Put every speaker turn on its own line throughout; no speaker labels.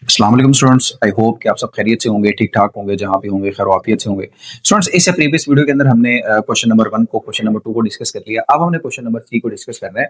अस्सलाम वालेकुम students. I hope कि आप सब खैरियत से होंगे, ठीक ठाक होंगे, जहाँ भी होंगे खैर आफियत से होंगे। स्टूडेंट्स, इससे प्रीवियस वीडियो के अंदर हमने क्वेश्चन नंबर 1 को, क्वेश्चन नंबर 2 को डिस्कस कर लिया। अब हमने क्वेश्चन नंबर 3 को डिस्कस करना है।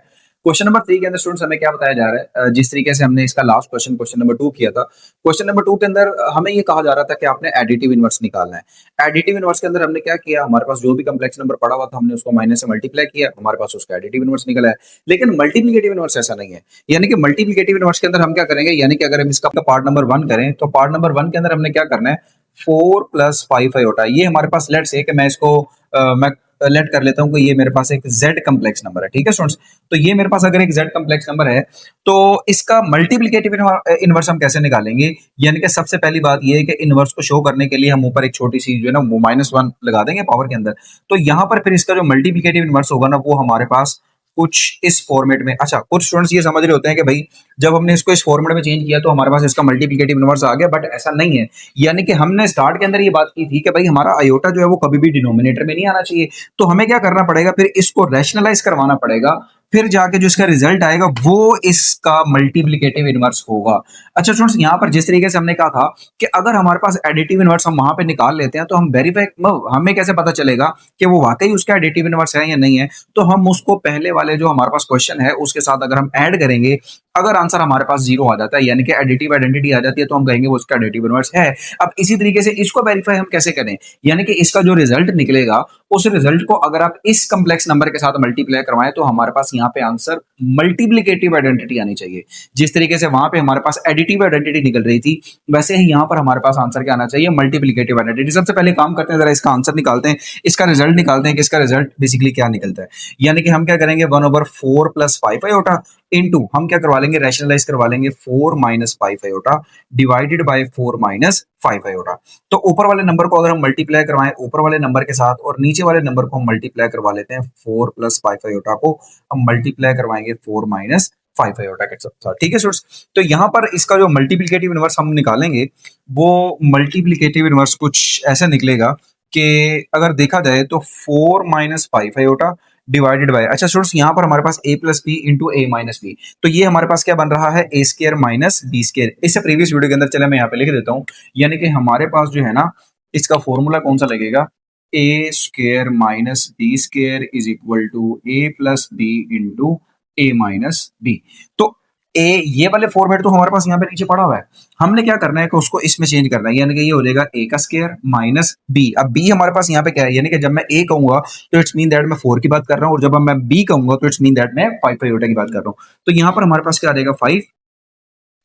क्वेश्चन नंबर 3 के अंदर स्टूडेंट्स हमें क्या बताया जा रहा है, जिस तरीके से हमने इसका लास्ट क्वेश्चन क्वेश्चन नंबर 2 किया था, क्वेश्चन नंबर 2 के अंदर हमें ये कहा जा रहा था कि आपने एडिटिव इनवर्स निकालना है। एडिटिव इनवर्स के अंदर हमने क्या किया, हमारे पास जो भी कम्प्लेक्स नंबर पड़ा हुआ था हमने उसको माइनस से मल्टीप्लाई किया, हमारे पास उसका एडिटिव इनवर्स निकला है। लेकिन मल्टीप्लिकेटिव इनवर्स ऐसा नहीं है। यानी कि मल्टीप्लिकेटिव इनवर्स के अंदर हम क्या करेंगे, यानी कि अगर हम इसका पार्ट नंबर 1 करें तो पार्ट नंबर 1 के अंदर हमने क्या करना है, 4 प्लस 5 आयोटा। ये हमारे पास लेट्स से कि मैं इसको मैं लेट कर लेता हूं कि ये मेरे पास एक z कम्प्लेक्स नंबर है। ठीक है स्टूडेंट्स, तो ये मेरे पास अगर एक z कम्प्लेक्स नंबर है तो इसका मल्टीप्लिकेटिव इनवर्स हम कैसे निकालेंगे। यानी कि सबसे पहली बात ये है कि इनवर्स को शो करने के लिए हम ऊपर एक छोटी सी जो है ना वो -1 लगा देंगे पावर के अंदर। तो यहां पर फिर इसका जो मल्टीप्लिकेटिव इनवर्स होगा ना वो हमारे पास कुछ इस फॉर्मेट में। अच्छा, कुछ स्टूडेंट्स ये समझ रहे होते हैं कि भाई जब हमने इसको इस फॉर्मेट में चेंज किया तो हमारे पास इसका मल्टीप्लिकेटिव इनवर्स आ गया, बट ऐसा नहीं है। यानी कि हमने स्टार्ट के अंदर ये बात की थी कि भाई हमारा आयोटा जो है वो कभी भी डिनोमिनेटर में नहीं आना चाहिए। तो हमें क्या करना पड़ेगा, फिर इसको रैशनलाइज करवाना पड़ेगा, फिर जाके जो इसका रिजल्ट आएगा वो इसका मल्टीप्लिकेटिव इनवर्स होगा। अच्छा स्टूडेंट्स, यहाँ पर जिस तरीके से हमने कहा था कि अगर हमारे पास एडिटिव इनवर्स हम वहां पे निकाल लेते हैं तो हम वेरीफाई, हमें कैसे पता चलेगा कि वो वाकई उसका एडिटिव इनवर्स है या नहीं है। तो हम उसको पहले वाले जो हमारे पास क्वेश्चन है उसके साथ अगर हम ऐड करेंगे, अगर आंसर हमारे पास 0 आ जाता है यानी कि एडिटिव आइडेंटिटी आ जाती है तो हम कहेंगे वो उसका एडिटिव इनवर्स है। अब इसी तरीके से इसको वेरीफाई हम कैसे करें, यानी कि इसका जो रिजल्ट निकलेगा उस रिजल्ट को अगर आप इस कम्प्लेक्स नंबर के साथ मल्टीप्लाई करवाएं तो हमारे पास यहाँ पे आंसर मल्टीप्लिकेटिव आइडेंटिटी आनी चाहिए। जिस तरीके से वहां पे हमारे पास एडिटिव आइडेंटिटी निकल रही थी, वैसे ही यहाँ पर हमारे पास आंसर क्या आना चाहिए, मल्टीप्लिकेटिव आइडेंटिटी। सबसे पहले काम करते हैं, जरा इसका आंसर निकालते हैं, इसका रिजल्ट निकालते हैं कि इसका रिजल्ट बेसिकली क्या निकलता है। यानी कि हम क्या करेंगे, 1/4 प्लस 5 आयोटा इनटू हम क्या करवा लेंगे, रैशनलाइज करवा लेंगे 4 minus 5 iota divided bye 4 minus 5 iota. तो ऊपर वाले नंबर को अगर हम मल्टीप्लाई करवाएं ऊपर वाले नंबर के साथ और नीचे वाले नंबर को हम मल्टीप्लाई करवा लेते हैं 4 प्लस 5 आयोटा को हम मल्टीप्लाई करवाएंगे 4 माइनस 5 आयोटा के साथ। ठीक है स्टूडेंट्स, तो यहाँ पर इसका जो मल्टीप्लिकेटिव इनवर्स हम निकालेंगे वो मल्टीप्लिकेटिव इनवर्स कुछ ऐसा निकलेगा कि अगर देखा जाए तो 4 माइनस 5 आयोटा डिवाइडेड बाय, अच्छा स्टूडेंट्स यहाँ पर हमारे पास a plus B into A minus B, तो ये हमारे पास क्या बन रहा है, A square minus B square. इससे प्रीवियस वीडियो के अंदर चले मैं यहाँ पे लिख देता हूँ। यानी कि हमारे पास जो है ना इसका फॉर्मूला कौन सा लगेगा, A square minus B square is equal to A plus B into A minus B. तो ए ये वाले फॉर्मेट तो हमारे पास यहाँ पे नीचे पड़ा हुआ है, हमने क्या करना है कि उसको इसमें चेंज करना है। यानी कि ये हो जाएगा ए का स्केयर माइनस बी। अब बी हमारे पास यहाँ पे क्या है, यानी कि जब मैं ए कहूंगा तो इट्स मीन दैट मैं 4 की बात कर रहा हूँ, और जब मैं बी कहूंगा तो इट्स मीन दैट मैं 5 आयोटा की बात कर रहा हूँ। तो यहाँ पर हमारे पास क्या आ जाएगा, 5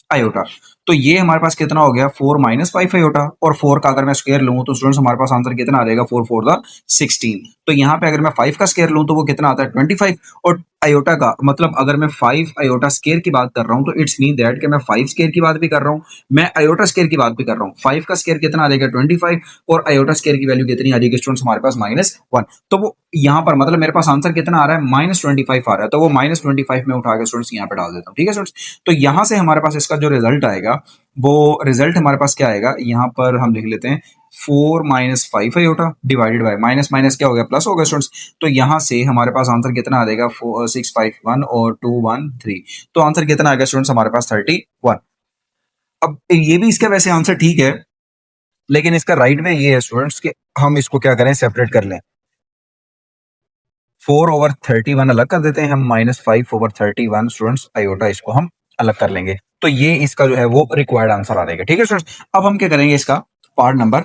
आयोटा। तो ये हमारे पास कितना हो गया, 4 माइनस 5 आयोटा, और 4 का अगर मैं स्क्वायर लूं तो स्टूडेंट्स हमारे पास आंसर कितना आ जाएगा, 4 4 16। तो यहाँ पे अगर मैं 5 का स्क्वायर लूं तो वो कितना आता है, 25। और आयोटा का मतलब अगर मैं 5 आयोटा स्क्वायर की बात कर रहा हूं तो इट्स मीन दैट कि मैं 5 स्क्वायर की बात भी कर रहा हूं, मैं आयोटा स्क्वायर की बात भी कर रहा हूं। 5 का स्क्वायर कितना आ जाएगा, 25, और आयोटा स्क्वायर की वैल्यू कितनी आ जाएगी स्टूडेंट्स, हमारे पास -1। तो वो यहाँ पर मतलब मेरे पास आंसर कितना आ रहा है, -25 आ रहा है। तो वो -25 में उठा के स्टूडेंट्स यहाँ पे डाल देता हूँ। ठीक है स्टूडेंट्स, तो यहाँ से हमारे पास इसका जो रिजल्ट आएगा वो रिजल्ट हमारे पास क्या आएगा, यहाँ पर हम लिख लेते हैं 4 minus 5 iota divided bye minus minus क्या हो गया, प्लस हो गया स्टूडेंट्स। तो यहाँ से हमारे पास आंसर कितना आ जाएगा, 651 और 213। तो आंसर कितना आ गया स्टूडेंट्स, हमारे पास 31। अब ये भी इसका वैसे आंसर ठीक है, लेकिन इसका राइट में ये है स्टूडेंट्स कि हम इसको क्या करें, सेपरेट कर लें। 4/31 अलग कर देते हैं हम, -5/31 स्टूडेंट्स आयोटा, इसको हम अलग कर लेंगे। तो ये इसका जो है वो रिक्वायर्ड आंसर आ जाएगा। ठीक है स्टूडेंट्स, अब हम क्या करेंगे, इसका पार्ट नंबर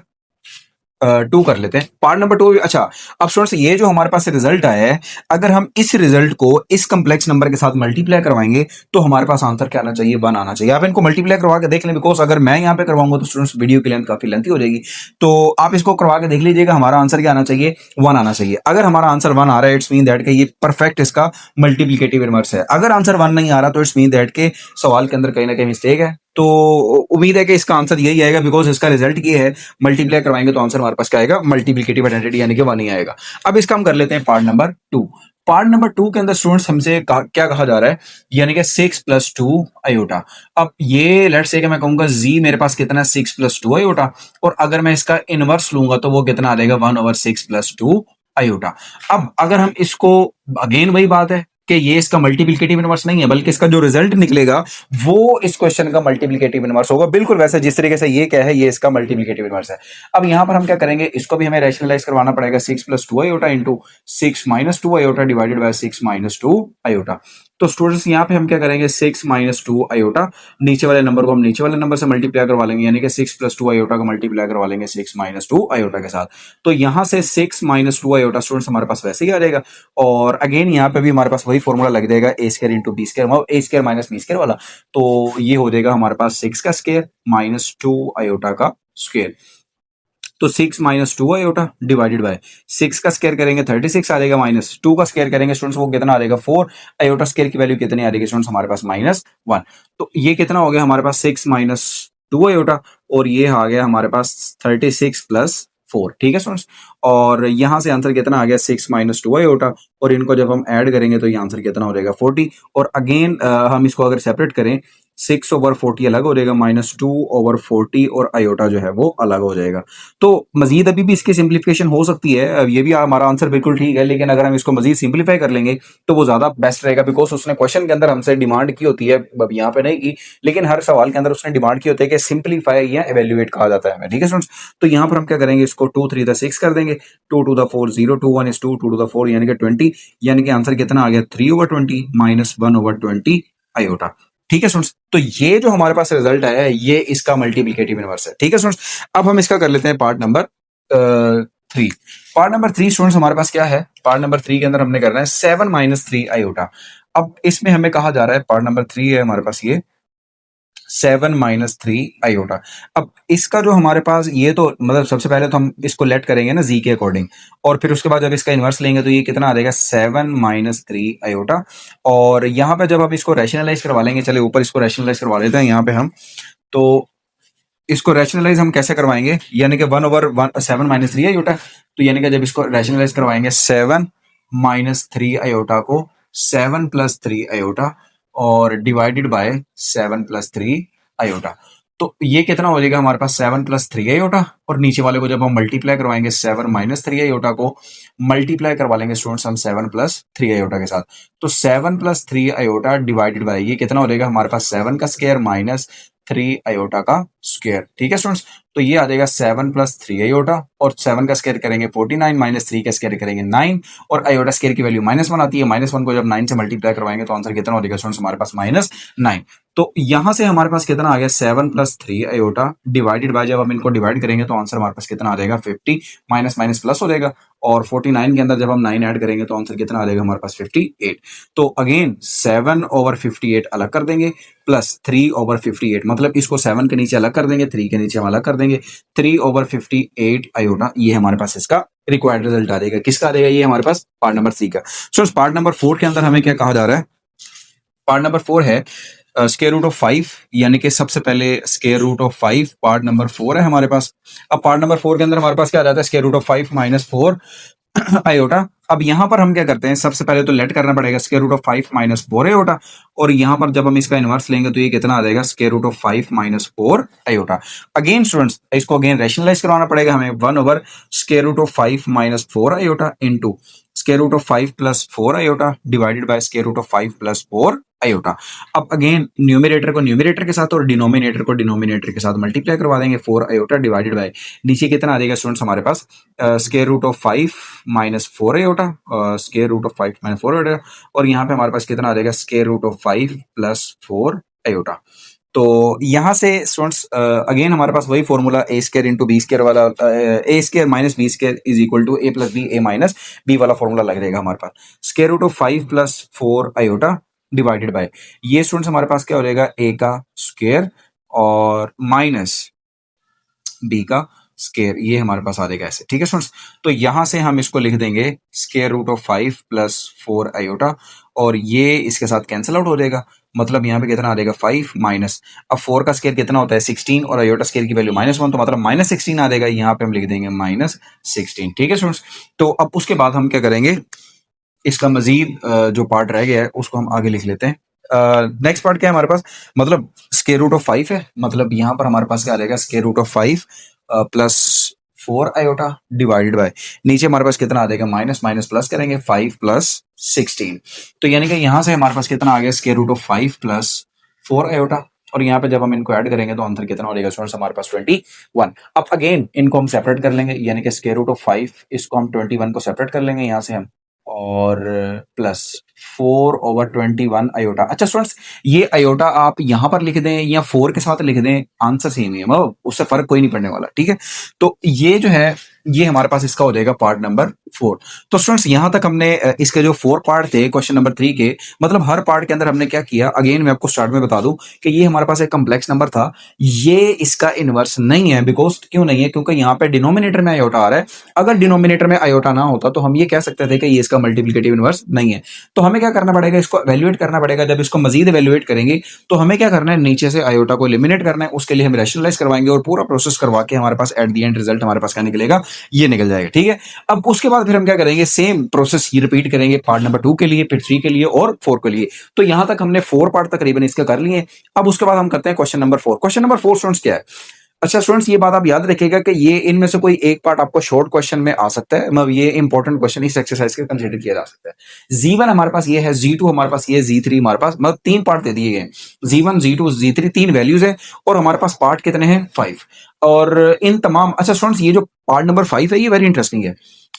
2 कर लेते हैं। पार्ट नंबर 2, अच्छा अब स्टूडेंट्स ये जो हमारे पास रिजल्ट आया है, अगर हम इस रिजल्ट को इस कम्प्लेक्स नंबर के साथ मल्टीप्लाई करवाएंगे तो हमारे पास आंसर क्या आना चाहिए, 1 आना चाहिए। आप इनको मल्टीप्लाई करवा के देख लें, बिकॉज अगर मैं यहाँ पे करवाऊंगा तो स्टूडेंट्स वीडियो की लेंथ काफी लेंथी हो जाएगी। तो आप इसको करवा के देख लीजिएगा, हमारा आंसर क्या आना चाहिए, 1 आना चाहिए। अगर हमारा आंसर 1 आ रहा है इट्स मीन दैट के ये परफेक्ट इसका मल्टीप्लिकेटिव इनवर्स है। अगर आंसर 1 नहीं आ रहा तो इट्स मीन दैट के सवाल के अंदर कहीं ना कहीं मिस्टेक है। तो उम्मीद है कि इसका आंसर यही आएगा, बिकॉज इसका रिजल्ट ये है, मल्टीप्लाई करवाएंगे तो आंसर हमारे पास क्या आएगा, मल्टीप्लिकेटिव आइडेंटिटी यानी कि 1 ही आएगा। अब इसका हम कर लेते हैं पार्ट नंबर 2। पार्ट नंबर 2 के अंदर स्टूडेंट्स हमसे क्या कहा जा रहा है, यानी कि 6 + 2 आयोटा। अब ये लेट्स से कि मैं कहूंगा जी मेरे पास कितना है, 6 + 2 आयोटा, और अगर मैं इसका इनवर्स लूंगा तो वो कितना आ जाएगा, 1/6 + 2 आयोटा। अब अगर हम इसको, अगेन वही बात है कि ये इसका मल्टीप्लिकेटिव इनवर्स नहीं है, बल्कि इसका जो रिजल्ट निकलेगा वो इस क्वेश्चन का मल्टीप्लिकेटिव इनवर्स होगा, बिल्कुल वैसे जिस तरीके से ये क्या है, ये इसका मल्टीप्लिकेटिव इनवर्स है। अब यहां पर हम क्या करेंगे, इसको भी हमें रैशनलाइज करवाना पड़ेगा, 6 plus 2 iota into 6 minus 2 iota divided bye 6 minus 2 iota. तो स्टूडेंट्स यहाँ पे हम क्या करेंगे, 6 माइनस 2 आयोटा, नीचे वाले नंबर को हम नीचे वाले नंबर से मल्टीप्लाई करवा लेंगे, यानी कि 6 प्लस 2 आयोटा को मल्टीप्लाई करवा लेंगे 6 माइनस 2 आयोटा के साथ। तो यहां से 6 माइनस 2 आयोटा स्टूडेंट्स हमारे पास वैसे ही आ जाएगा, और अगेन यहाँ पे भी हमारे पास वही फॉर्मूला लग जाएगा, ए स्क्वायर इंटू बी स्क्वायर, ए स्क्वायर माइनस बी स्क्वायर वाला। तो ये हो जाएगा हमारे पास 6 का स्क्वायर माइनस 2 आयोटा का स्क्वायर। तो 6 माइनस 2 आयोटा डिवाइडेड बाय 6 का स्क्वायर करेंगे 36 आ जाएगा, माइनस 2 का स्क्वायर करेंगे स्टूडेंट्स वो कितना आ जाएगा 4, आयोटा स्क्वायर की वैल्यू कितनी आ जाएगी स्टूडेंट्स हमारे पास -1। तो ये कितना हो गया हमारे पास 6 माइनस 2 आयोटा, और ये आ गया हमारे पास 36 प्लस 4, ठीक है स्टूडेंट्स। और यहां से आंसर कितना आ गया 6 माइनस 2 आयोटा, और इनको जब हम ऐड करेंगे तो ये आंसर कितना हो जाएगा 40। और अगेन हम इसको अगर सेपरेट करें, 6 ओवर 40 अलग हो जाएगा, -2 ओवर 40 और आयोटा जो है वो अलग हो जाएगा। तो मजीद अभी भी इसकी सिंप्लीफिकेशन हो सकती है, अब ये भी हमारा आंसर बिल्कुल ठीक है, लेकिन अगर हम इसको मजीद सिंप्लीफाई कर लेंगे तो वो ज्यादा बेस्ट रहेगा, बिकॉज उसने क्वेश्चन के अंदर हमसे डिमांड की होती है, अब यहाँ पे नहीं की, लेकिन हर सवाल के अंदर उसने डिमांड की होती है कि सिंप्लीफाई या एवेल्युएट कहा जाता है, ठीक है स्टूडेंट्स। तो यहाँ पर हम क्या करेंगे, इसको 2 3 6 कर देंगे, 2 to the 4 0, 2 1 is 2, 2 to the 4 यानी कि 20, यानी कि आंसर कितना आ गया 3 ओवर 20 माइनस 1 ओवर 20 आयोटा, ठीक है स्टूडेंट्स। तो ये जो हमारे पास रिजल्ट है ये इसका मल्टीप्लिकेटिव इनवर्स है, ठीक है स्टूडेंट्स। अब हम इसका कर लेते हैं part number 3। Part number 3 students हमारे पास क्या है, पार्ट नंबर 3 के अंदर हमने करना है 7 माइनस 3 आयोटा। अब इसमें हमें कहा जा रहा है, पार्ट नंबर 3 है हमारे पास ये 7 माइनस 3 आयोटा। अब इसका जो हमारे पास ये तो मतलब सबसे पहले तो हम इसको लेट करेंगे ना जी के अकॉर्डिंग, और फिर उसके बाद जब इसका इनवर्स लेंगे तो ये कितना आ जाएगा 7 माइनस 3 आयोटा। और यहाँ पे जब हम इसको रैशनलाइज करवा लेंगे, चले ऊपर इसको रैशनलाइज करवा लेते हैं यहाँ पे हम, तो इसको रैशनलाइज हम कैसे करवाएंगे, यानी कि 1 ओवर 7 माइनस 3 आयोटा, तो यानी कि जब इसको रैशनलाइज करवाएंगे 7 माइनस 3 आयोटा को 7 प्लस 3 आयोटा और डिवाइडेड बाय 7 प्लस 3 आयोटा। तो ये कितना हो जाएगा हमारे पास 7 प्लस 3 आयोटा, और नीचे वाले को जब हम मल्टीप्लाई करवाएंगे 7 माइनस 3 आयोटा को मल्टीप्लाई करवा लेंगे स्टूडेंट्स हम 7 प्लस 3 आयोटा के साथ। तो 7 प्लस 3 आयोटा डिवाइडेड बाय ये कितना हो जाएगा हमारे पास 7 का स्क्वायर माइनस 3 आयोटा का स्क्वायर, ठीक है स्टूडेंट्स। तो ये आ जाएगा 7 प्लस 3 आयोटा, और 7 का स्क्वायर करेंगे 49 माइनस 3 का स्क्वायर करेंगे 9, और आयोटा स्क्वायर की वैल्यू -1 आती है, -1 को जब 9 से मल्टीप्लाई करवाएंगे तो आंसर कितना हो जाएगा स्टूडेंट्स हमारे पास -9। तो यहां से हमारे पास कितना आ गया 7 प्लस 3 आयोटा डिवाइडेड बाय, जब हम इनको डिवाइड करेंगे तो आंसर हमारे पास कितना आ जाएगा 50, माइनस माइनस प्लस हो जाएगा, और 49 के अंदर जब हम 9 ऐड करेंगे तो आंसर कितना आ जाएगा हमारे पास 58। तो अगेन 7 ओवर 58 अलग कर देंगे, प्लस 3 ओवर 58, मतलब इसको 7 के नीचे अलग कर देंगे, 3 के नीचे हम अलग कर देंगे, 3 ओवर 58 आयोटा, ये हमारे पास इसका रिक्वायर्ड रिजल्ट आ जाएगा। किसका आ जाएगा ये हमारे पास पार्ट नंबर 3 का। सो पार्ट नंबर 4 के अंदर हमें क्या कहा जा रहा है, पार्ट नंबर 4 है स्क्वायर रूट ऑफ 5, यानी कि सबसे पहले square root of 5 part number 4 है हमारे पास। अब पार्ट नंबर 4 के अंदर हमारे पास क्या आ जाता है square root of 5 minus 4 iota. अब यहां पर हम क्या करते हैं, सबसे पहले तो लेट करना पड़ेगा square root of 5 minus 4 iota, और यहां पर जब हम इसका इनवर्स लेंगे तो ये कितना आ जाएगा square root of 5 minus 4 iota. Again students इसको अगेन रैशनलाइज करवाना पड़ेगा हमें, 1 over square root of 5 minus 4 iota into square root of 5 plus 4 iota divided by square root of 5 plus 4 iota. अब अगेन न्यूमरेटर को न्यूमरेटर के साथ और denominator को डिनोमिनेटर के साथ मल्टीप्लाई करवा देंगे, 4 आयोटा डिवाइडेड बाय नीचे कितना आ जाएगा स्टूडेंट्स हमारे पास square root of 5 minus 4 iota, square root of 5 minus 4 iota, और यहाँ पे हमारे पास कितना आ जाएगा square root of 5 plus 4 iota. तो यहां से स्टूडेंट्स अगेन हमारे पास वही formula A square into B square वाला, A square minus B square is equal to A plus B A minus B वाला फॉर्मूला लग जाएगा हमारे पास, square root of 5 plus 4 iota divided by ये स्टूडेंट्स हमारे पास क्या हो जाएगा ए का स्क्वायर और माइनस बी का स्क्वायर, ये हमारे पास आ जाएगा ऐसे, ठीक है स्टूडेंट्स। तो यहां से हम इसको लिख देंगे square root of 5 plus 4 iota, और ये इसके साथ कैंसिल आउट हो जाएगा, मतलब यहाँ पे कितना आ जाएगा 5 माइनस, अब 4 का स्क्वायर कितना होता है 16, और आयोटा स्क्वायर की वैल्यू -1, तो मतलब -16 आ जाएगा, यहाँ पे हम लिख देंगे -16, ठीक है स्टूडेंट्स। तो अब उसके बाद हम क्या करेंगे, इसका मजीद जो पार्ट रह गया है उसको हम आगे लिख लेते हैं। नेक्स्ट पार्ट क्या है हमारे पास, मतलब स्क्वायर रूट ऑफ 5 है, मतलब यहाँ पर हमारे पास क्या आ जाएगा square root of 5 plus 4 iota divided by नीचे हमारे पास कितना आ जाएगा माइनस माइनस प्लस करेंगे 5 प्लस 16। तो यानी कि यहां से हमारे पास कितना आ गया square root of 5 plus 4 iota और यहाँ पे जब हम इनको ऐड करेंगे तो आंसर कितना हो जाएगा स्टूडेंट्स हमारे पास 21। अब अगेन इनको हम सेपरेट कर लेंगे यानी कि स्क्वायर रूट ऑफ 5 इसको हम 21 को सेपरेट कर लेंगे यहां से हम और प्लस 4/21 आयोटा। अच्छा स्टूडेंट्स ये आयोटा आप यहां पर लिख दें या 4 के साथ लिख दें आंसर सेम ही है मतलब उससे फर्क कोई नहीं पड़ने वाला ठीक है। तो ये जो है ये हमारे पास इसका हो जाएगा पार्ट नंबर 4। तो स्टूडेंट्स यहां तक हमने इसके जो 4 पार्ट थे क्वेश्चन नंबर 3 के मतलब हर पार्ट के अंदर हमने क्या किया अगेन मैं आपको स्टार्ट में बता दूं कि ये हमारे पास एक कम्प्लेक्स नंबर था ये इसका इनवर्स नहीं है बिकॉज क्यों नहीं है क्योंकि यहाँ पे डिनोमिनेटर में आयोटा आ रहा है। अगर डिनोमिनेटर में आयोटा ना होता तो हम ये कह सकते थे कि ये इसका मल्टीप्लिकेटिव इनवर्स नहीं है। तो हमें क्या करना पड़ेगा इसको एवेल्युएट करना पड़ेगा। जब इसको मजीद एवेल्युएट करेंगे तो हमें क्या करना है नीचे से आयोटा को एलिमिनेट करना है उसके लिए हम रैशनलाइज करवाएंगे और पूरा प्रोसेस करवा के हमारे पास एट द एंड रिजल्ट हमारे पास क्या निकलेगा ये निकल जाएगा ठीक है। अब उसके बाद फिर हम क्या करेंगे सेम प्रोसेस ही रिपीट करेंगे पार्ट नंबर 2 के लिए फिर 3 के लिए और 4 के लिए। तो यहां तक हमने 4 पार्ट तकरीबन इसके कर लिए। अब उसके बाद हम करते हैं question number 4। Question number 4 students क्या है। अच्छा स्टूडेंट्स ये बात आप याद रखिएगा कि ये इनमें से कोई एक पार्ट आपको शॉर्ट क्वेश्चन में आ सकता है मतलब ये इंपॉर्टेंट क्वेश्चन इस एक्सरसाइज के कंसीडर किया जा सकता है। जी1 हमारे पास ये है जी2 हमारे पास ये जी3 हमारे पास मतलब 3 पार्ट दे दिए गए जी1 जी2 जी3 3 वैल्यूज है और हमारे पास पार्ट कितने हैं 5 और इन तमाम। अच्छा स्टूडेंट्स ये जो पार्ट नंबर 5 है ये वेरी इंटरेस्टिंग है।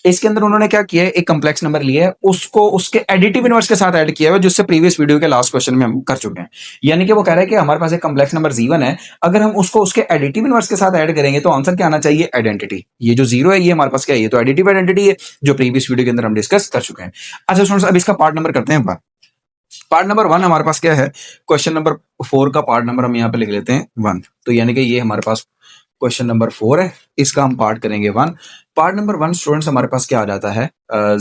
इसके अंदर उन्होंने क्या किया है एक कम्प्लेक्स नंबर लिया है उसको उसके एडिटिव इनवर्स के साथ ऐड किया है जिससे प्रीवियस वीडियो के लास्ट क्वेश्चन में हम कर चुके हैं। यानी कि वो कह रहा है कि हमारे पास एक कम्प्लेक्स नंबर जी1 है अगर हम उसको उसके एडिटिव इनवर्स के साथ ऐड करेंगे तो आंसर क्या आना चाहिए आइडेंटिटी। ये जो 0 है ये हमारे पास क्या है ये तो एडिटिव आइडेंटिटी है जो प्रीवियस वीडियो के अंदर हम डिस्कस कर चुके हैं। अच्छा स्टूडेंट्स अब इसका पार्ट नंबर करते हैं पार्ट नंबर 1 हमारे पास क्या है क्वेश्चन नंबर 4 का पार्ट नंबर हम यहाँ पे लिख लेते हैं 1। तो यानी कि ये हमारे पास क्वेश्चन नंबर 4 है इसका हम पार्ट करेंगे 1। पार्ट नंबर 1 स्टूडेंट्स हमारे पास क्या आ जाता है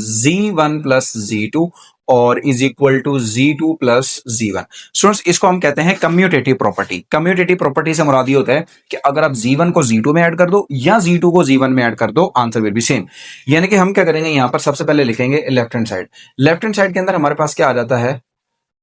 z1 प्लस z2 और is equal to z2 plus z1। Students इसको हम कहते हैं कम्यूटेटिव प्रॉपर्टी। कम्यूटेटिव प्रॉपर्टी से मुराद ये होता है कि अगर आप z1 को z2 में ऐड कर दो या z2 को z1 में ऐड कर दो आंसर विल बी सेम। यानी कि हम क्या करेंगे यहां पर सबसे पहले लिखेंगे left hand side. Left hand side के अंदर हमारे पास क्या आ जाता है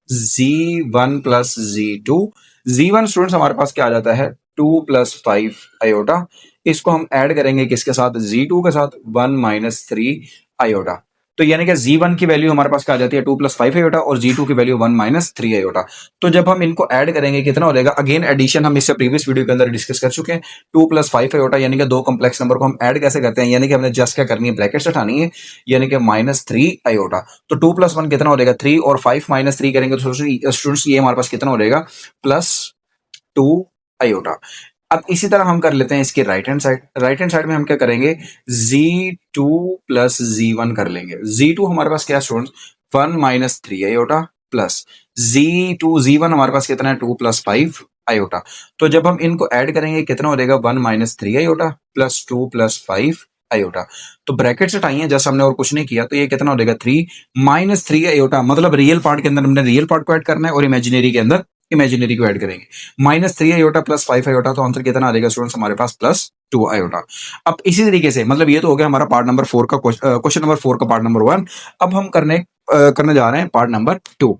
z1 plus z2। z1 students हमारे पास क्या आ जाता है 2 प्लस 5 आयोटा। इसको हम ऐड करेंगे किसके साथ z2 के साथ 1 माइनस 3 आयोटा। तो यानी कि z1 की वैल्यू हमारे पास क्या आ जाती है 2 प्लस 5 आयोटा और z2 की वैल्यू 1 माइनस 3 आयोटा। तो जब हम इनको ऐड करेंगे कितना हो जाएगा अगेन एडिशन हम इससे प्रीवियस वीडियो के अंदर डिस्कस कर चुके हैं 2 प्लस 5 आयोटा यानी कि दो कॉम्प्लेक्स नंबर को हम ऐड कैसे करते हैं यानी कि हमने जस्ट क्या करनी है ब्रैकेट्स हटानी है यानी कि माइनस 3 आयोटा। तो 2 प्लस 1 कितना हो जाएगा 3 और 5 माइनस 3 करेंगे तो स्टूडेंट्स ये हमारे पास कितना हो जाएगा प्लस 2 आयोटा। अब इसी तरह हम कर लेते हैं इसके right hand side. Right hand side में हम क्या करेंगे z2 प्लस z1 कर लेंगे। z2 हमारे पास क्या students 1 minus 3 iota plus z2 z1 हमारे पास कितना है 2 प्लस 5 आयोटा। तो जब हम इनको ऐड करेंगे कितना हो जाएगा 1 minus 3 iota plus 2 plus 5 iota. तो ब्रैकेट से हटाइए जैसे हमने और कुछ नहीं किया तो ये कितना हो जाएगा 3 माइनस 3 आयोटा मतलब रियल पार्ट के अंदर हमने रियल पार्ट को ऐड करना है और इमेजिनरी के अंदर इमेजिनरी को ऐड करेंगे माइनस 3 आयोटा प्लस 5 आयोटा। तो आंसर कितना आ जाएगा स्टूडेंट्स हमारे पास प्लस 2 आयोटा। अब इसी तरीके से मतलब ये तो हो गया हमारा पार्ट नंबर 4 का क्वेश्चन नंबर 4 का पार्ट नंबर 1। अब हम करने जा रहे हैं पार्ट नंबर 2।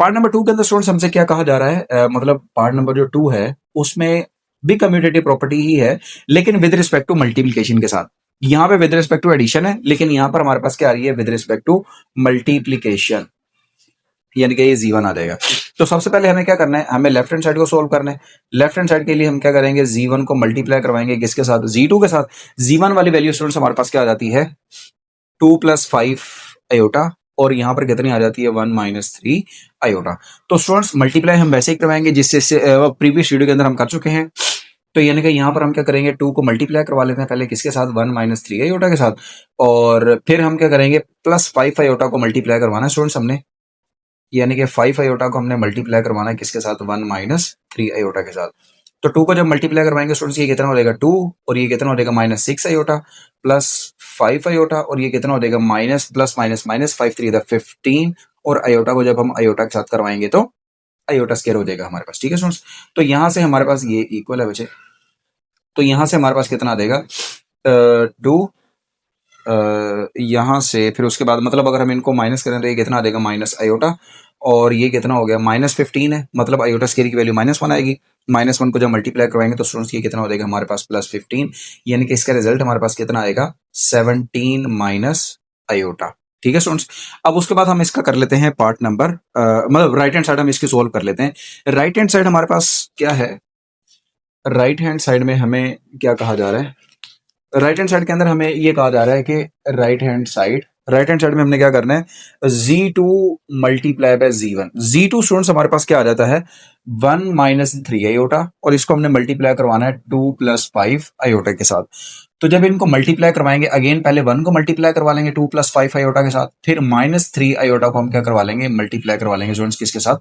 पार्ट नंबर 2 के अंदर स्टूडेंट्स हमसे क्या कहा जा रहा है मतलब पार्ट नंबर जो 2 है उसमें भी कम्यूटेटिव प्रॉपर्टी ही है लेकिन विद रिस्पेक्ट टू मल्टीप्लीकेशन के साथ। यहाँ पे विद रिस्पेक्ट टू एडिशन है लेकिन यहाँ पर हमारे पास क्या आ रही है विद रिस्पेक्ट टू मल्टीप्लीकेशन यानी कि ये z1 आ जाएगा। तो सबसे पहले हमें क्या करना है हमें लेफ्ट हैंड साइड को सोल्व करना है। लेफ्ट हैंड साइड के लिए हम क्या करेंगे z1 को मल्टीप्लाई करवाएंगे किसके साथ z2 के साथ। z1 वाली वैल्यू स्टूडेंट्स हमारे पास क्या आ जाती है 2 प्लस 5 आयोटा और यहाँ पर कितनी आ जाती है 1 माइनस 3 आयोटा। तो स्टूडेंट्स मल्टीप्लाई हम वैसे ही करवाएंगे जिससे प्रीवियस वीडियो के अंदर हम कर चुके हैं। तो यानी कि यहाँ पर हम क्या करेंगे 2 को मल्टीप्लाई करवा लेते हैं पहले किसके साथ 1 माइनस 3 आयोटा के साथ और फिर हम क्या करेंगे प्लस 5 आयोटा को मल्टीप्लाई करवाना है स्टूडेंट्स हमने यानी कि 5 आयोटा को हमने मल्टीप्लाई करवाना है किसके साथ 1 माइनस 3 आयोटा के साथ। तो 2 को जब मल्टीप्लाई करवाएंगे स्टूडेंट्स ये कितना हो जाएगा 2 और ये कितना हो जाएगा माइनस 6 आयोटा प्लस 5 आयोटा और ये कितना हो जाएगा माइनस प्लस माइनस माइनस 5 3 15 और आयोटा को जब हम आयोटा के साथ करवाएंगे तो आयोटा स्क्वायर हो जाएगा हमारे पास ठीक है स्टूडेंट्स। तो यहां से हमारे पास ये इक्वल है बच्चे। तो यहां से हमारे पास कितना आ जाएगा 2 यहाँ से फिर उसके बाद मतलब अगर हम इनको माइनस करें तो ये कितना आ जाएगा माइनस आयोटा, और ये कितना हो गया -15 है, मतलब आयोटा स्केयर की वैल्यू -1 आएगी। -1 को जब मल्टीप्लाई करवाएंगे तो स्टूडेंट्स ये कितना हो जाएगा हमारे पास +15, यानी कि इसका रिजल्ट हमारे पास कितना आएगा 17 माइनस आयोटा। ठीक है स्टूडेंट्स। अब उसके बाद हम इसका कर लेते हैं पार्ट नंबर मतलब राइट हैंड साइड हम इसकी सोल्व कर लेते हैं। राइट हैंड साइड हमारे पास क्या है, राइट हैंड साइड में हमें क्या कहा जा रहा है, राइट हैंड साइड के अंदर हमें ये कहा जा रहा है कि राइट हैंड साइड में हमने क्या करना है Z2 multiply by Z1। Z2 students हमारे पास क्या आ जाता है 1 माइनस 3 आयोटा, और इसको हमने मल्टीप्लाई करवाना है 2 प्लस 5 आयोटा के साथ। तो जब इनको मल्टीप्लाई करवाएंगे अगेन पहले 1 को मल्टीप्लाई करवा लेंगे 2 प्लस 5 आयोटा के साथ, फिर -3 आयोटा को हम क्या करवा लेंगे मल्टीप्लाई करवा लेंगे स्टूडेंट्स किसके साथ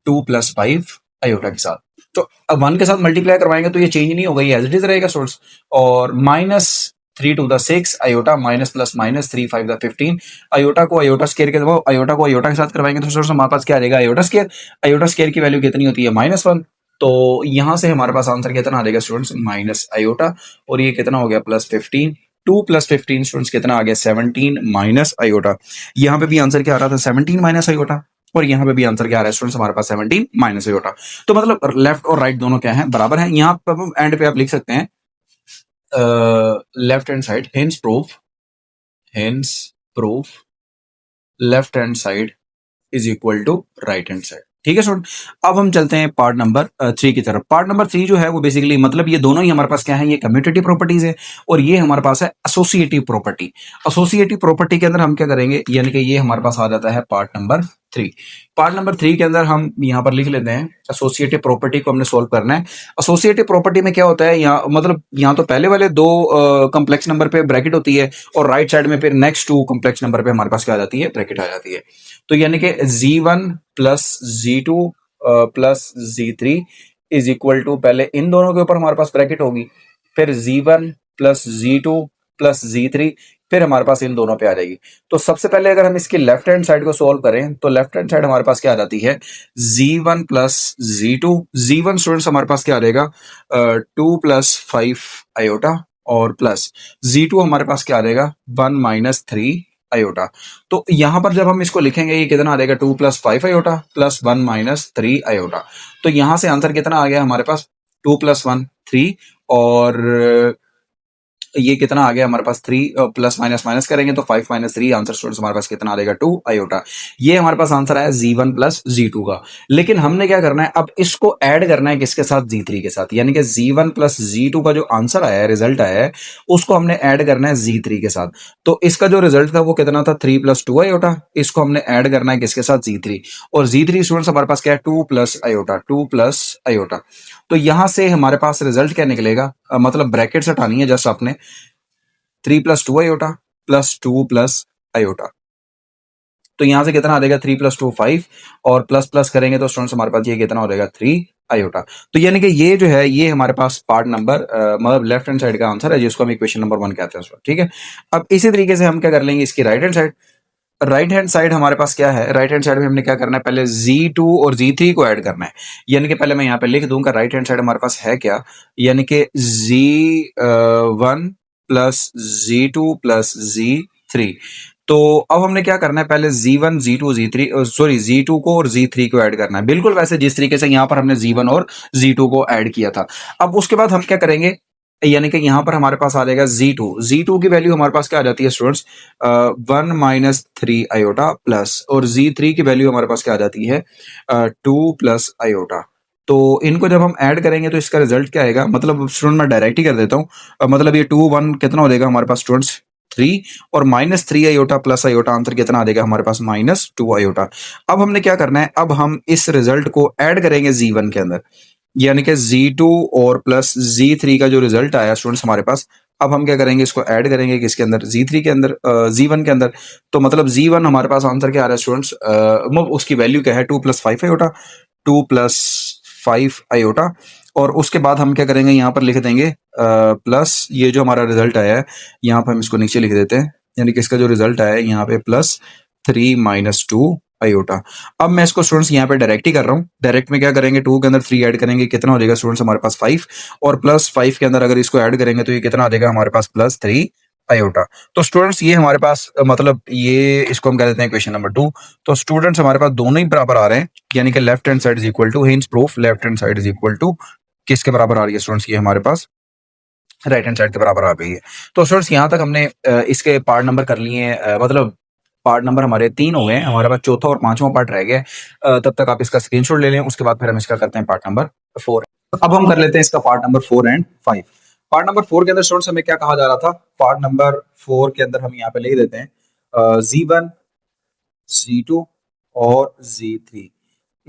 2 प्लस 5 आयोटा के साथ। तो अब 1 के साथ मल्टीप्लाई करवाएंगे तो ये चेंज नहीं होगा, ये एज इट इज रहेगा सोर्स। और -3 to the 6 iota minus plus minus 3 5 the 15 iota को आयोटा स्केयर के आयोटा को आयोटा के साथ करवाएंगे तो सोर्स हमारे पास क्या आ जाएगा आयोटा स्केयर की वैल्यू कितनी होती है -1। तो यहां से हमारे पास आंसर कितना आ जाएगा स्टूडेंट्स माइनस आयोटा, और ये कितना हो गया +15। 2 प्लस 15 स्टूडेंट्स कितना आ गया 17 माइनस आयोटा। यहाँ पे भी आंसर क्या आ रहा था 17 माइनस आयोटा, और यहाँ पे भी आंसर क्या आ रहा है स्टूडेंट्स हमारे पास 17 माइनस आयोटा। तो मतलब लेफ्ट और राइट दोनों क्या है बराबर है। यहाँ पर एंड पे आप लिख सकते हैं left hand side hence proof left hand side is equal to right hand side. ठीक है स्टूडेंट। अब हम चलते हैं पार्ट नंबर 3 की तरफ। पार्ट नंबर 3 जो है वो बेसिकली मतलब ये दोनों ही हमारे पास क्या है, ये कम्यूटेटिव प्रॉपर्टीज है, और ये हमारे पास है एसोसिएटिव प्रॉपर्टी। एसोसिएटिव प्रॉपर्टी के अंदर हम क्या करेंगे, यानी कि ये हमारे पास आ जाता है पार्ट नंबर 3। पार्ट नंबर 3 के अंदर हम यहाँ पर लिख लेते हैं एसोसिएटिव प्रॉपर्टी को हमने सोल्व करना है। एसोसिएटिव प्रॉपर्टी में क्या होता है, यहाँ मतलब यहाँ तो पहले वाले दो कॉम्प्लेक्स नंबर पे ब्रैकेट होती है, और राइट साइड में फिर नेक्स्ट 2 कॉम्प्लेक्स नंबर पे हमारे पास क्या आ जाती है ब्रैकेट आ जाती है। तो यानी कि Z1 plus Z2 plus Z3 is equal to, पहले इन दोनों के ऊपर हमारे पास ब्रैकेट होगी, फिर Z1 plus Z2 plus Z3, फिर हमारे पास इन दोनों पे आ जाएगी। तो सबसे पहले अगर हम इसकी लेफ्ट हैंड साइड को सोल्व करें तो लेफ्ट हैंड साइड हमारे पास क्या आ जाती है Z1 plus Z2। Z1 students हमारे पास क्या आ जाएगा 2 प्लस 5 आयोटा, और प्लस Z2 हमारे पास क्या आ जाएगा 1 माइनस 3 आयोटा। तो यहां पर जब हम इसको लिखेंगे ये कितना आ जाएगा 2 plus 5 iota plus 1 minus 3 iota. तो यहां से आंसर कितना आ गया हमारे पास 2 प्लस 1 3, और ये कितना आ गया हमारे पास 3 प्लस माइनस माइनस करेंगे तो 5 माइनस 3, आंसर स्टूडेंट्स हमारे पास कितना आ जाएगा 2 आयोटा। ये हमारे पास आंसर आया Z1 प्लस Z2 का। लेकिन हमने क्या करना है, अब इसको ऐड करना है किसके साथ Z3 के साथ, यानी कि Z1 प्लस Z2 का जो आंसर आया है रिजल्ट आया है उसको हमने ऐड करना है Z3 के साथ। तो इसका जो रिजल्ट था वो कितना था 3 प्लस 2 आयोटा, इसको हमने ऐड करना है किसके साथ Z3, और Z3 स्टूडेंट्स हमारे पास क्या है 2 प्लस आयोटा 2 प्लस आयोटा। तो यहां से हमारे पास रिजल्ट क्या निकलेगा, मतलब ब्रैकेट्स हटानी है जस्ट आपने 3 plus 2 iota plus 2 plus iota. तो यहां से कितना आ जाएगा 3 प्लस 2 5, और प्लस प्लस करेंगे तो स्टूडेंट्स हमारे पास ये कितना हो जाएगा 3 आयोटा। तो यानी कि ये जो है ये हमारे पास पार्ट नंबर मतलब लेफ्ट हैंड साइड का आंसर है, जिसको हम इक्वेशन नंबर 1 कहते हैं। ठीक है। अब इसी तरीके से हम क्या कर लेंगे इसकी right hand side. Right hand side हमारे पास क्या है, राइट हैंड साइड में हमने क्या करना है पहले Z2 और Z3 को ऐड करना है। यानी कि पहले मैं यहाँ पे लिख दूंगा राइट हैंड साइड हमारे पास है क्या, यानी कि Z1 plus Z2 plus Z3। तो अब हमने क्या करना है पहले Z1 Z2 Z3 sorry Z2 को और Z3 को ऐड करना है, बिल्कुल वैसे जिस तरीके से यहाँ पर हमने Z1 और Z2 को ऐड किया था। अब उसके बाद हम क्या करेंगे, यानी कि यहां पर हमारे पास आ जाएगा Z2 की वैल्यू हमारे पास क्या आ जाती है स्टूडेंट्स 1 माइनस 3 आयोटा प्लस, और Z3 की वैल्यू हमारे पास क्या आ जाती है 2 प्लस आयोटा। तो इनको जब हम ऐड करेंगे तो इसका रिजल्ट क्या आएगा, मतलब स्टूडेंट मैं डायरेक्ट ही कर देता हूं, मतलब ये 2 1 कितना हो जाएगा हमारे पास स्टूडेंट्स 3, और minus 3 iota plus iota answer कितना आ जाएगा हमारे पास -2 आयोटा। अब हमने क्या करना है, अब हम इस रिजल्ट को ऐड करेंगे Z1 के अंदर, यानी कि Z2 और प्लस Z3 का जो रिजल्ट आया स्टूडेंट्स हमारे पास, अब हम क्या करेंगे इसको ऐड करेंगे किसके अंदर Z3 के अंदर Z1 के अंदर। तो मतलब Z1 हमारे पास आंसर क्या आ रहा है स्टूडेंट्स, उसकी वैल्यू क्या है 2 प्लस 5 आयोटा 2 प्लस 5 आयोटा, और उसके बाद हम क्या करेंगे यहाँ पर लिख देंगे प्लस ये जो हमारा रिजल्ट आया है यहाँ पर हम इसको नीचे लिख देते हैं, यानी कि इसका जो रिजल्ट आया है यहाँ पे +3 माइनस 2 आयोटा। अब मैं इसको स्टूडेंट्स यहाँ पे डायरेक्ट ही कर रहा हूँ, डायरेक्ट में क्या करेंगे 2 के अंदर 3 ऐड करेंगे कितना हो जाएगा स्टूडेंट्स हमारे पास 5, और प्लस 5 के अंदर अगर इसको ऐड करेंगे तो ये कितना आ जाएगा हमारे पास +3 आयोटा। तो स्टूडेंट्स ये हमारे पास मतलब ये इसको हम कह देते हैं क्वेश्चन नंबर 2। तो स्टूडेंट्स हमारे पास दोनों ही बराबर आ रहे हैं, यानी कि left hand side is equal to, hence proof left hand side is equal to किसके बराबर आ रही है स्टूडेंट्स, ये हमारे पास राइट हैंड साइड के बराबर आ गई है। तो स्टूडेंट्स यहाँ तक हमने इसके पार्ट नंबर कर लिए हैं, मतलब पार्ट नंबर हमारे 3 हो गए हैं, हमारे पास चौथा और पांचवा पार्ट रह गया है। तब तक आप इसका स्क्रीनशॉट ले लें, उसके बाद फिर हम इसका करते हैं पार्ट नंबर 4। अब हम कर लेते हैं इसका part number 4 and 5। Part number 4 के अंदर स्टूडेंट्स हमें क्या कहा जा रहा था, पार्ट नंबर 4 के अंदर हम यहाँ पे लिख देते हैं Z1 Z2 और Z3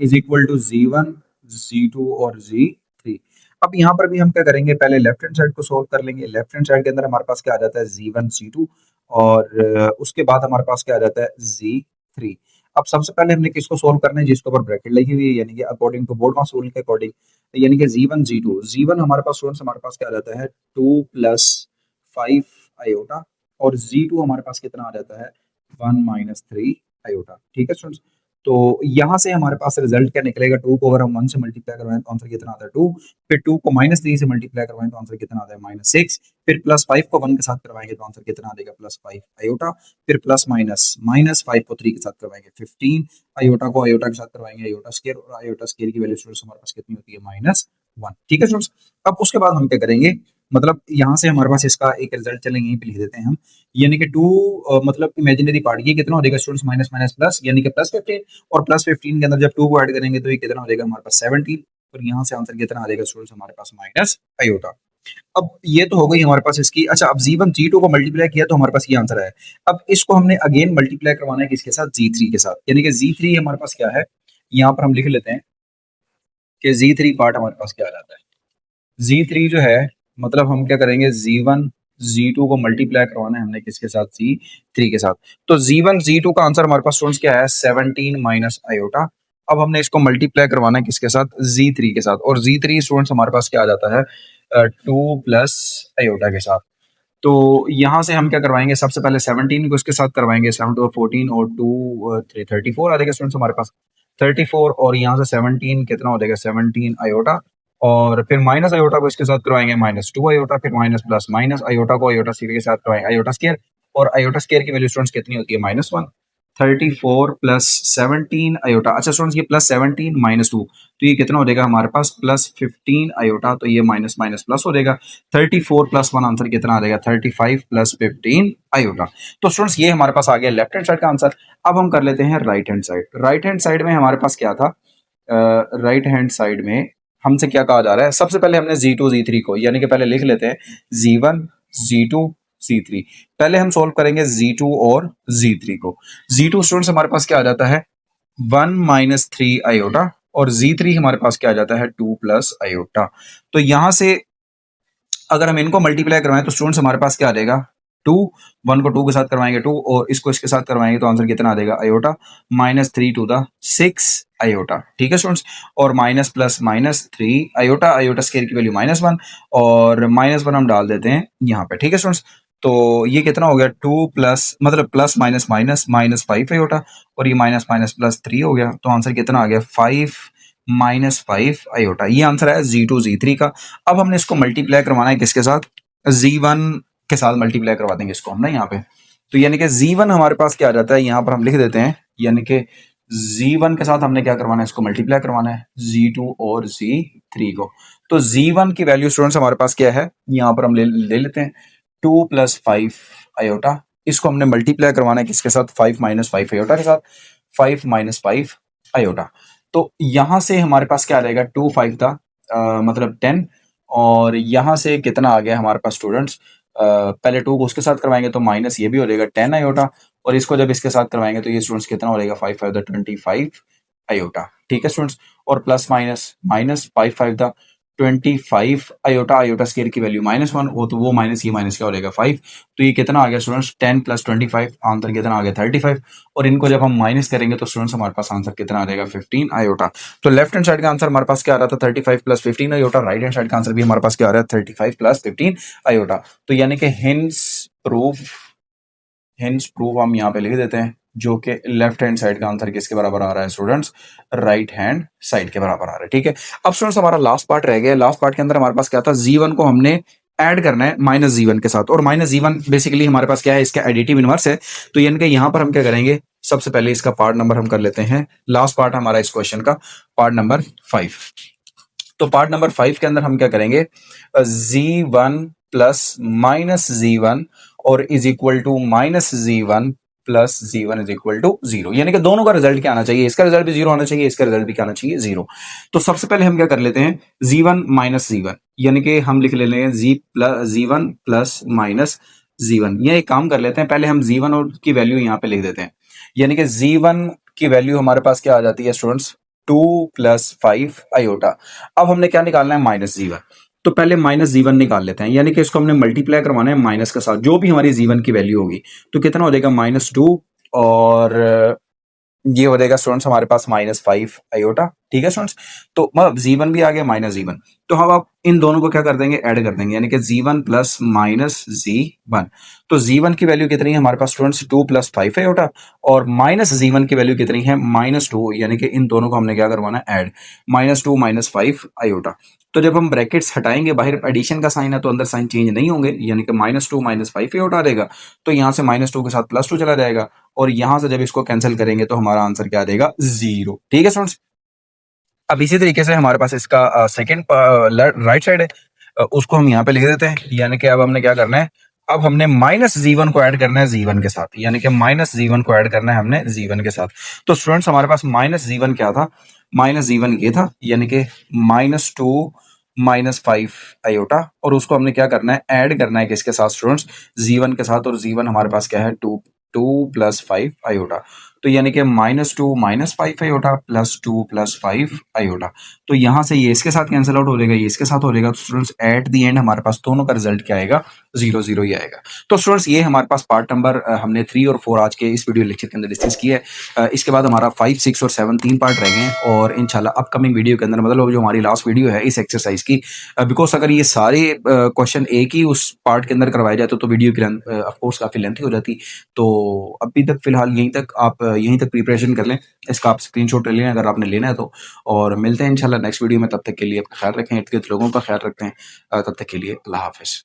is equal to Z1 Z2 और Z3। अब यहाँ पर भी हम क्या करेंगे, पहले लेफ्ट हैंड साइड को सोल्व कर लेंगे। लेफ्ट हैंड साइड के अंदर हमारे पास क्या आ जाता है Z1 Z2 और उसके बाद हमारे पास क्या आ जाता है Z3। अब सबसे पहले हमने किसको सोल्व करना है, जिसके ऊपर ब्रैकेट लगी हुई है, यानी कि अकॉर्डिंग टू बोर्डमास रूल के अकॉर्डिंग, यानी कि Z1 Z2। Z1 हमारे पास स्टूडेंट्स हमारे पास क्या आ जाता है 2 प्लस 5 आयोटा और Z2 हमारे पास कितना आ जाता है 1 माइनस 3 आयोटा। ठीक है स्टूडेंट्स, तो यहां से हमारे पास रिजल्ट क्या निकलेगा, 2 को अगर हम 1 से मल्टीप्लाई करवाएं तो आंसर कितना आता है 2, फिर 2 को माइनस 3 से मल्टीप्लाई करवाएं तो आंसर कितना आता है -6, फिर प्लस 5 को 1 के साथ करवाएंगे तो आंसर कितना आ जाएगा +5 आयोटा, फिर प्लस माइनस माइनस 5 को 3 के साथ करवाएंगे 15 आयोटा, को आयोटा के साथ करवाएंगे आयोटा स्क्वायर, और आयोटा स्क्वायर की वैल्यू स्टूडेंट्स हमारे पास कितनी होती है -1। ठीक है स्टूडेंट्स, अब उसके बाद हम क्या करेंगे, मतलब यहां से हमारे पास इसका एक रिजल्ट चलेंगे, यहीं पे लिख देते हैं हम, यानी कि 2 मतलब इमेजिनरी पार्ट ये कितना हो जाएगा स्टूडेंट्स माइनस माइनस प्लस, यानी कि +15, और +15 के अंदर जब 2 को ऐड करेंगे तो ये कितना हो जाएगा हमारे पास 17, और यहाँ से आंसर कितना आ जाएगा स्टूडेंट्स हमारे पास माइनस आयोटा। अब ये तो हो गई हमारे पास इसकी। अच्छा, अब Z1 Z2 को मल्टीप्लाई किया तो हमारे पास ये आंसर आया। अब इसको हमने अगेन मल्टीप्लाई करवाना है किसके साथ, Z3 के साथ, यानी कि Z3 हमारे पास क्या है, यहाँ पर हम लिख लेते हैं कि Z3 पार्ट हमारे पास क्या आ जाता है। Z3 जो है, मतलब हम क्या करेंगे, Z1 Z2 को मल्टीप्लाई करवाना है हमने किसके साथ, Z3 के साथ। तो Z1 Z2 का आंसर हमारे पास स्टूडेंट्स क्या है 17 माइनस आयोटा। अब हमने इसको मल्टीप्लाई करवाना है किसके साथ, Z3 के साथ, और Z3 स्टूडेंट्स हमारे पास क्या आ जाता है 2 प्लस आयोटा के साथ। तो यहाँ से हम क्या करवाएंगे, सबसे पहले 17 को इसके साथ करवाएंगे, 7 2 14 और 2 3 34 आ जाएगा स्टूडेंट्स हमारे पास 34, और यहाँ से 17 कितना हो जाएगा 17 आयोटा, और फिर माइनस आयोटा को इसके साथ करवाएंगे -2 आयोटा, फिर माइनस प्लस माइनस आयोटा को आयोटा स्क्वायर के साथ करवाएंगे आयोटा स्क्वायर, और आयोटा स्क्वायर की वैल्यू स्टूडेंट्स कितनी होती है -1। 34 प्लस 17 आयोटा, अच्छा स्टूडेंट्स ये प्लस 17 -2, तो ये कितना हो जाएगा हमारे पास +15 आयोटा, तो ये माइनस माइनस प्लस हो जाएगा। 34 प्लस 1 आंसर कितना आ जाएगा 35 प्लस 15 आयोटा। तो स्टूडेंट्स ये हमारे पास आ गया लेफ्ट हैंड साइड का आंसर। अब हम कर लेते हैं right hand side. Right hand side में हमारे पास क्या था, राइट हैंड साइड में हमसे क्या कहा जा रहा है, सबसे पहले हमने Z2 Z3 को, यानी कि पहले लिख लेते हैं Z1 Z2 Z3। पहले हम सोल्व करेंगे Z2 और Z3 को। Z2 स्टूडेंट्स हमारे पास क्या आ जाता है 1 माइनस 3 आयोटा, और Z3 हमारे पास क्या आ जाता है 2 प्लस आयोटा। तो यहां से अगर हम इनको मल्टीप्लाई करवाएं तो स्टूडेंट्स हमारे पास क्या आ जाएगा 2, 1 को 2 के साथ करवाएंगे 2, और इसको इसके साथ करवाएंगे तो आंसर कितना आ जाएगा आयोटा -3 टू द 6 आयोटा। ठीक है स्टूडेंट्स, और minus plus -3 iota, iota square की वैल्यू -1, और -1 हम डाल देते हैं यहाँ पे। ठीक है स्टूडेंट्स, तो ये कितना हो गया 2 प्लस मतलब प्लस माइनस माइनस -5 आयोटा, और ये माइनस माइनस प्लस 3 हो गया, तो आंसर कितना आ गया 5 -5 आयोटा। ये आंसर है Z2 Z3 का। अब हमने इसको मल्टीप्लाई करवाना है किसके साथ, Z1 के साथ मल्टीप्लाई करवा देंगे इसको हम ना यहाँ पे। तो यानी कि Z1 हमारे पास क्या आ जाता है, यहाँ पर हम लिख देते हैं, यानी कि Z1 के साथ हमने क्या करवाना है, इसको मल्टीप्लाई करवाना है Z2 और Z3 को। तो Z1 की वैल्यू स्टूडेंट्स हमारे पास क्या है, यहाँ पर हम ले लेते हैं 2 प्लस 5 आयोटा, इसको हमने मल्टीप्लाई करवाना है किसके साथ 5 माइनस 5 आयोटा के साथ, 5 माइनस 5 आयोटा। तो यहां से हमारे पास क्या आ जाएगा 2 5 था, मतलब 10, और यहां से कितना आ गया हमारे पास स्टूडेंट्स, पहले 2 को उसके साथ करवाएंगे तो माइनस ये भी हो जाएगा 10 आयोटा, और इसको जब इसके साथ करवाएंगे तो ये स्टूडेंट्स कितना हो जाएगा 5 5 25 आयोटा। ठीक है स्टूडेंट्स, और प्लस माइनस माइनस 5 5 था 25 आयोटा, आयोटा स्केयर की वैल्यू -1 हो, तो वो माइनस ये माइनस क्या हो जाएगा 5, तो ये कितना आ गया स्टूडेंट्स 10 प्लस 25, आंसर कितना आ गया 35, और इनको जब हम माइनस करेंगे तो स्टूडेंट्स हमारे पास आंसर कितना आ जाएगा 15 आयोटा। तो लेफ्ट हैंड साइड का आंसर हमारे पास क्या आ रहा था 35 plus 15 iota, right hand side का आंसर भी हमारे पास क्या आ रहा है 35 प्लस 15 आयोटा। तो यानी कि हिंस प्रूफ हम यहाँ पे लिख देते हैं, जो कि लेफ्ट हैंड साइड का आंसर किसके बराबर आ रहा है स्टूडेंट्स, राइट हैंड साइड के बराबर आ रहा है। ठीक है, अब स्टूडेंट्स हमारा लास्ट पार्ट रह गया। लास्ट पार्ट के अंदर हमारे पास क्या था, Z1 को हमने ऐड करना है माइनस जी वन के साथ, और माइनस जी वन बेसिकली हमारे पास क्या है, इसका एडिटिव इनवर्स है। तो यानी कि यहां पर हम क्या करेंगे, सबसे पहले इसका पार्ट नंबर हम कर लेते हैं, लास्ट पार्ट हमारा इस क्वेश्चन का, पार्ट नंबर 5। तो पार्ट नंबर 5 के अंदर हम क्या करेंगे, z one plus minus z one और is equal to minus z one plus z one is equal to zero, यानी कि दोनों का रिजल्ट क्या आना चाहिए, इसका रिजल्ट भी जीरो आना चाहिए, इसका रिजल्ट भी क्या आना चाहिए, जीरो। तो सबसे पहले हम क्या कर लेते हैं, जी वन माइनस जी वन, यानी कि हम लिख ले लेंगे जी one plus minus z one. ये एक काम कर लेते हैं, पहले हम जी वन और की वैल्यू यहाँ पे लिख देते हैं, यानी कि जी वन की वैल्यू हमारे पास क्या आ जाती है स्टूडेंट्स, 2+5 आयोटा। अब हमने क्या निकालना है, माइनस जी वन। तो पहले माइनस जी वन निकाल लेते हैं, यानी कि इसको हमने मल्टीप्लाई करवाना है माइनस के साथ, जो भी हमारी जी वन की वैल्यू होगी। तो कितना हो जाएगा, -2, और ये हो जाएगा स्टूडेंट्स हमारे पास -5 आयोटा। ठीक है स्टूडेंट्स, तो मतलब जी वन भी आ गया माइनस जी वन। तो हम अब इन दोनों को क्या कर देंगे, ऐड कर देंगे, यानी कि जी one plus minus z one. तो जी वन की वैल्यू कितनी है हमारे पास स्टूडेंट्स, 2+5 आयोटा, और माइनस जी वन की वैल्यू कितनी है, -2, यानी कि इन दोनों को हमने क्या करवाना है, ऐड, -2 -5 आयोटा। तो जब हम ब्रैकेट्स हटाएंगे, बाहर एडिशन का साइन है तो अंदर साइन चेंज नहीं होंगे, यानी कि -2 -5 आयोटा रहेगा। तो यहां से -2 के साथ +2 चला जाएगा, और यहां से जब इसको कैंसिल करेंगे तो हमारा आंसर क्या आ जाएगा, 0। ठीक है स्टूडेंट्स, अब इसी तरीके से हमारे पास इसका सेकंड राइट साइड है, उसको हम यहाँ पे लिख देते हैं, यानी कि अब हमने क्या करना है, अब हमने माइनस जी वन को ऐड करना है जी वन के साथ, यानी कि माइनस जी वन को ऐड करना है हमने जी वन के साथ। तो स्टूडेंट्स हमारे पास माइनस जी वन क्या था, माइनस जी वन ये था, यानी कि -2 -5 आयोटा, और उसको हमने क्या करना है, ऐड करना है किसके साथ स्टूडेंट्स, जी वन के साथ, और जी वन हमारे पास क्या है, 2+5 आयोटा। तो यानी कि -2 -5 आयोटा प्लस 2+5 आयोटा। तो यहां से ये इसके साथ कैंसिल आउट हो जाएगा, ये इसके साथ हो जाएगा। तो स्टूडेंट्स एट द एंड हमारे पास दोनों का रिजल्ट क्या आएगा, 0 0 ही आएगा। तो स्टूडेंट्स ये हमारे पास पार्ट नंबर हमने 3 और 4 आज के इस वीडियो लेक्चर के अंदर डिस्कस किया है। इसके बाद हमारा 5 6 और 7 तीन पार्ट रह गए हैं, और इंशाल्लाह अपकमिंग वीडियो के अंदर, मतलब जो हमारी लास्ट वीडियो है इस एक्सरसाइज की, बिकॉज अगर ये सारे क्वेश्चन एक ही उस पार्ट के अंदर करवाए जाते तो वीडियो की ऑफकोर्स काफी लेंथी हो जाती। तो अभी तक फिलहाल यहीं तक आप यहीं तक प्रिपरेशन कर लें, इसका आप स्क्रीनशॉट ले लें अगर आपने लेना है तो। और मिलते हैं इंशाल्लाह नेक्स्ट वीडियो में, तब तक के लिए अपना ख्याल रखें, इर्द गिर्द लोगों का ख्याल रखते हैं। तब तक के लिए अल्लाह हाफिज।